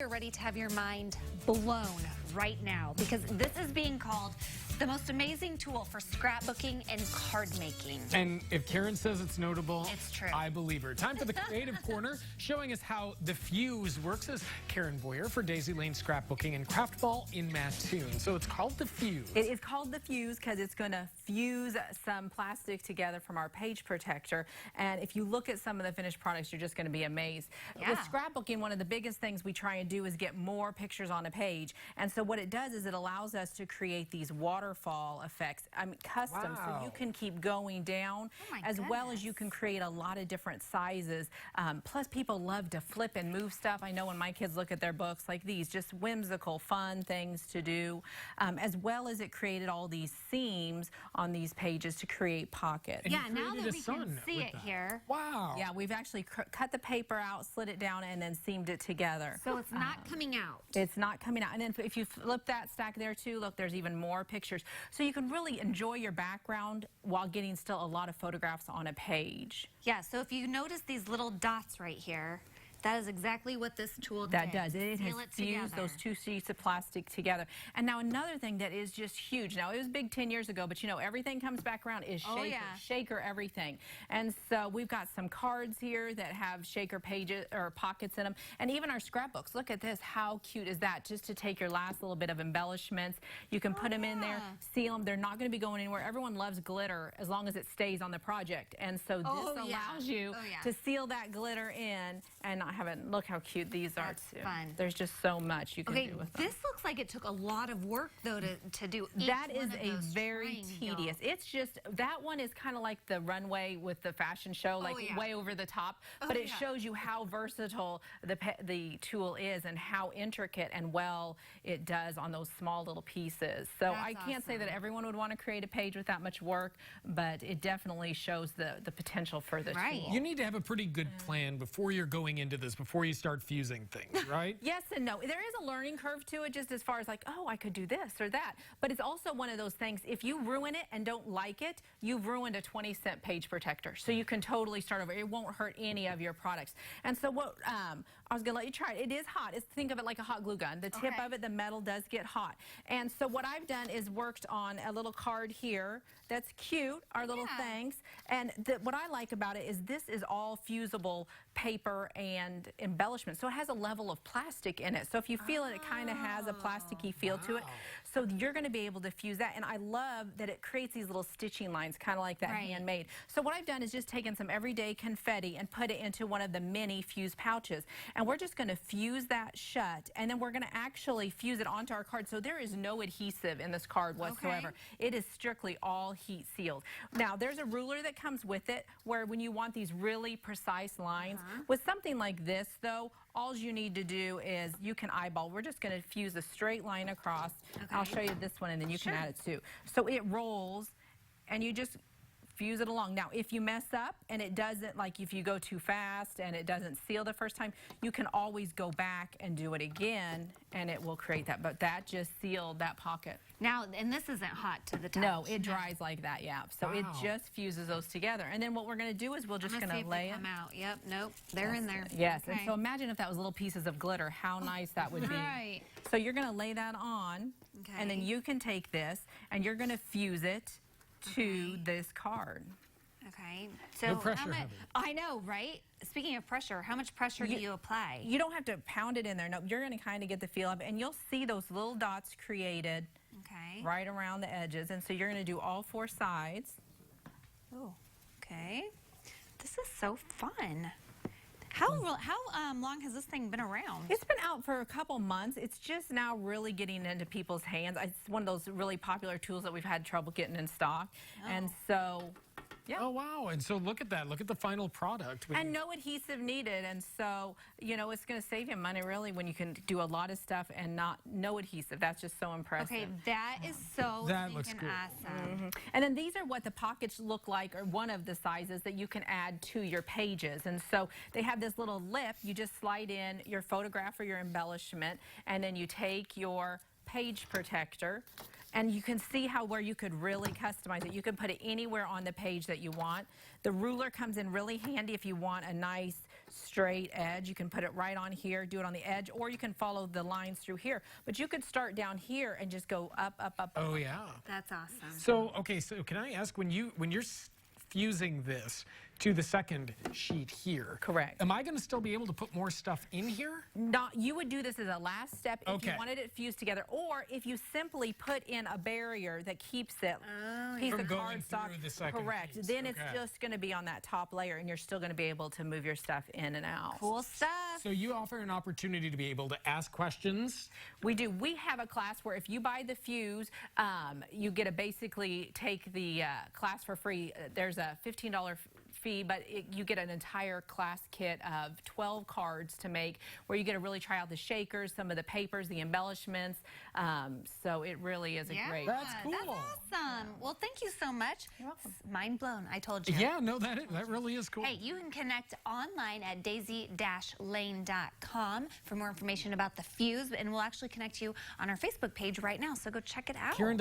ready to have your mind blown right now because this is being called the most amazing tool for scrapbooking and card making. And if Karen says it's notable, it's true. I believe her. Time for the Creative Corner, showing us how the fuse works is Karen Boyer for Daisy Lane Scrapbooking and Craft Ball in Mattoon. So it's called the fuse. It is called the fuse because it's going to fuse some plastic together from our page protector. And if you look at some of the finished products, you're just going to be amazed. Yeah. With scrapbooking, one of the biggest things we try and do is get more pictures on a page. And so what it does is it allows us to create these waterfall effects, custom, so you can keep going down, as well as you can create a lot of different sizes. Plus, people love to flip and move stuff. I know when my kids look at their books like these, just whimsical, fun things to do, as well as it created all these seams on these pages to create pockets. Yeah, now that we can see it here. Wow. Yeah, we've actually cut the paper out, slid it down, and then seamed it together. So it's not coming out. It's not coming out. And then if you flip that stack there too, look, there's even more pictures. So you can really enjoy your background while getting still a lot of photographs on a page. Yeah, so if you notice these little dots right here, that is exactly what this tool does. That does. It has fused those two sheets of plastic together. And now another thing that is just huge. Now, it was big 10 years ago, but you know, everything comes back around is shaker, shaker everything. And so we've got some cards here that have shaker pages or pockets in them. And even our scrapbooks. Look at this. How cute is that? Just to take your last little bit of embellishments. You can put them in there, seal them. They're not going to be going anywhere. Everyone loves glitter as long as it stays on the project. And so this allows you to seal that glitter in and not have it. Look how cute these are too. Fun. There's just so much you can do with them. This looks like it took a lot of work though to do each That is one of a those very tedious. It's just, that one is kind of like the runway with the fashion show, like way over the top, but it shows you how versatile the tool is and how intricate and well it does on those small little pieces. So I can't say that everyone would want to create a page with that much work, but it definitely shows the potential for the tool. You need to have a pretty good plan before you're going into this, before you start fusing things, right? Yes and no. There is a learning curve to it, just as far as like, oh, I could do this or that. But it's also one of those things, if you ruin it and don't like it, you've ruined a 20-cent page protector. So you can totally start over. It won't hurt any of your products. And so what I was going to let you try it. It is hot. Think of it like a hot glue gun. The tip of it, the metal does get hot. And so what I've done is worked on a little card here that's cute, our little things. And what I like about it is this is all fusible paper and embellishment. So it has a level of plastic in it. So if you feel it, it kind of has a plasticky feel to it. So you're going to be able to fuse that. And I love that it creates these little stitching lines, kind of like that handmade. So what I've done is just taken some everyday confetti and put it into one of the mini fuse pouches. And we're just going to fuse that shut. And then we're going to actually fuse it onto our card. So there is no adhesive in this card whatsoever. It is strictly all heat sealed. Now, there's a ruler that comes with it where when you want these really precise lines, with something like this, though, all you need to do is you can eyeball. We're just going to fuse a straight line across. I'll show you this one, and then you can add it too. So it rolls, and you just fuse it along. Now, if you mess up and it doesn't, like if you go too fast and it doesn't seal the first time, you can always go back and do it again, and it will create that. But that just sealed that pocket. Now, and this isn't hot to the touch. No, it dries like that, So it just fuses those together. And then what we're going to do is we're just going to lay it. Come out. Yep, nope, they're in there. Yes, and so imagine if that was little pieces of glitter, how nice that would be. So you're going to lay that on, and then you can take this, and you're going to fuse it to this card. Okay. So no pressure, I know, right? Speaking of pressure, how much pressure do you apply? You don't have to pound it in there. No, you're going to kind of get the feel of it, and you'll see those little dots created right around the edges. And so you're going to do all four sides. Oh, okay. This is so fun. How long has this thing been around? It's been out for a couple months. It's just now really getting into people's hands. It's one of those really popular tools that we've had trouble getting in stock. And so, oh, wow. And so look at that. Look at the final product. And no adhesive needed. And so, you know, it's going to save you money, really, when you can do a lot of stuff and no adhesive. That's just so impressive. Okay, that is so looks cool. awesome. And then these are what the pockets look like, or one of the sizes that you can add to your pages. And so they have this little lip. You just slide in your photograph or your embellishment, and then you take your page protector, and you can see where you could really customize it. You can put it anywhere on the page that you want. The ruler comes in really handy if you want a nice straight edge. You can put it right on here, do it on the edge, or you can follow the lines through here. But you could start down here and just go up, up, up. Oh, up. yeah. That's awesome. So, okay, so can I ask, when you're fusing this to the second sheet here. Correct. Am I going to still be able to put more stuff in here? Not, you would do this as a last step if you Okay. wanted it fused together, or if you simply put in a barrier that keeps it piece From of going cardstock. through the second Correct. piece. Then it's Okay. just going to be on that top layer, and you're still going to be able to move your stuff in and out. Cool stuff. So you offer an opportunity to be able to ask questions. We do. We have a class where if you buy the fuse, you get to basically take the class for free. There's a $15 fee, but you get an entire class kit of 12 cards to make, where you get to really try out the shakers, some of the papers, the embellishments. So it really is a great. That's cool. That's awesome. Well, thank you so much. You're welcome. Mind blown. I told you. Yeah, no, that really is cool. Hey, you can connect online at daisy-lane.com for more information about the fuse, and we'll actually connect you on our Facebook page right now, so go check it out. Karen